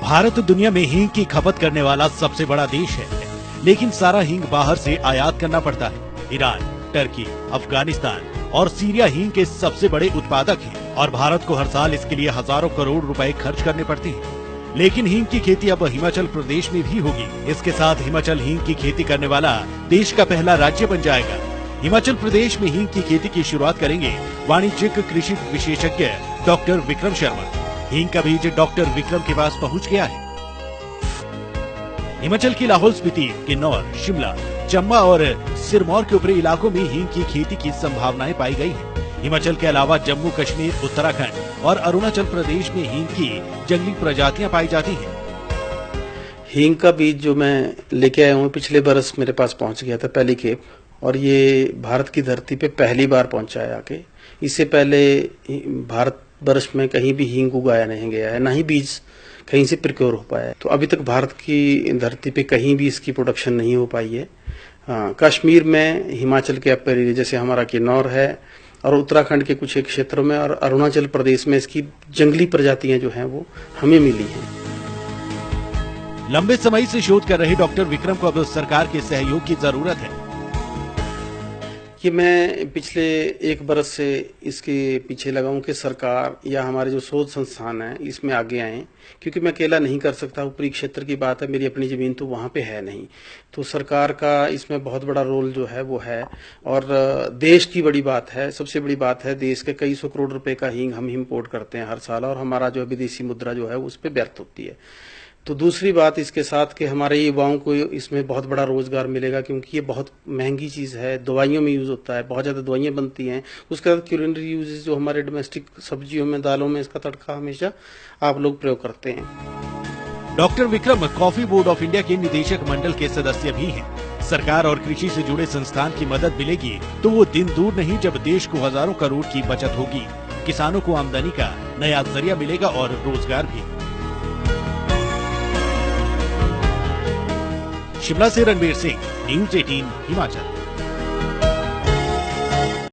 भारत दुनिया में हींग की खपत करने वाला सबसे बड़ा देश है, लेकिन सारा हींग बाहर से आयात करना पड़ता है। ईरान, टर्की, अफगानिस्तान और सीरिया हींग के सबसे बड़े उत्पादक हैं और भारत को हर साल इसके लिए हजारों करोड़ रुपए खर्च करने पड़ते हैं। लेकिन हींग की खेती अब हिमाचल प्रदेश में भी होगी। इसके साथ हिमाचल हींग की खेती करने वाला देश का पहला राज्य बन जाएगा। हिमाचल प्रदेश में हींग की खेती की शुरुआत करेंगे वाणिज्यिक कृषि विशेषज्ञ डॉक्टर विक्रम शर्मा। हींग का बीज डॉक्टर विक्रम के पास पहुंच गया है। हिमाचल की लाहौल स्पीति, किन्नौर, शिमला, चंबा और सिरमौर के ऊपरी इलाकों में हींग की खेती की संभावनाएं पाई गई हैं। हिमाचल के अलावा जम्मू कश्मीर, उत्तराखंड और अरुणाचल प्रदेश में हींग की जंगली प्रजातियां पाई जाती हैं। हींग का बीज जो मैं लेके आया हूँ पिछले बरस मेरे पास पहुंच गया था पहली खेप, और ये भारत की धरती पे पहली बार पहुंचा है आके। इससे पहले भारत वर्ष में कहीं भी हींग उगाया नहीं गया है, न ही बीज कहीं से प्रिक्योर हो पाया है। तो अभी तक भारत की धरती पे कहीं भी इसकी प्रोडक्शन नहीं हो पाई है। कश्मीर में, हिमाचल के अपर एरिया जैसे हमारा किन्नौर है और उत्तराखंड के कुछ एक क्षेत्रों में और अरुणाचल प्रदेश में इसकी जंगली प्रजातियां जो हैं वो हमें मिली हैं। लंबे समय से शोध कर रहे डॉक्टर विक्रम को अब सरकार के सहयोग की जरूरत है। कि मैं पिछले एक बरस से इसके पीछे लगा हूं कि सरकार या हमारे जो शोध संस्थान हैं इसमें आगे आए, क्योंकि मैं अकेला नहीं कर सकता। ऊपरी क्षेत्र की बात है, मेरी अपनी जमीन तो वहां पे है नहीं, तो सरकार का इसमें बहुत बड़ा रोल जो है वो है। और देश की बड़ी बात है, सबसे बड़ी बात है, देश के कई सौ करोड़ रुपए का हींग हम इम्पोर्ट करते हैं हर साल, और हमारा जो विदेशी मुद्रा जो है उस पर व्यर्थ होती है। तो दूसरी बात इसके साथ कि हमारे युवाओं को इसमें बहुत बड़ा रोजगार मिलेगा, क्योंकि ये बहुत महंगी चीज है, दवाइयों में यूज होता है, बहुत ज्यादा दवाइयां बनती हैं। उसके बाद क्यूलिनरी यूजेस जो हमारे डोमेस्टिक सब्जियों में, दालों में इसका तड़का हमेशा आप लोग प्रयोग करते हैं। Doctor Vikram coffee board of India के निदेशक मंडल के सदस्य भी हैं। सरकार और कृषि से जुड़े संस्थान की मदद मिलेगी तो वो दिन दूर नहीं जब देश को हजारों करोड़ की बचत होगी, किसानों को आमदनी का नया जरिया मिलेगा और रोजगार भी। शिमला से रणवीर सिंह, न्यूज़ 18 हिमाचल।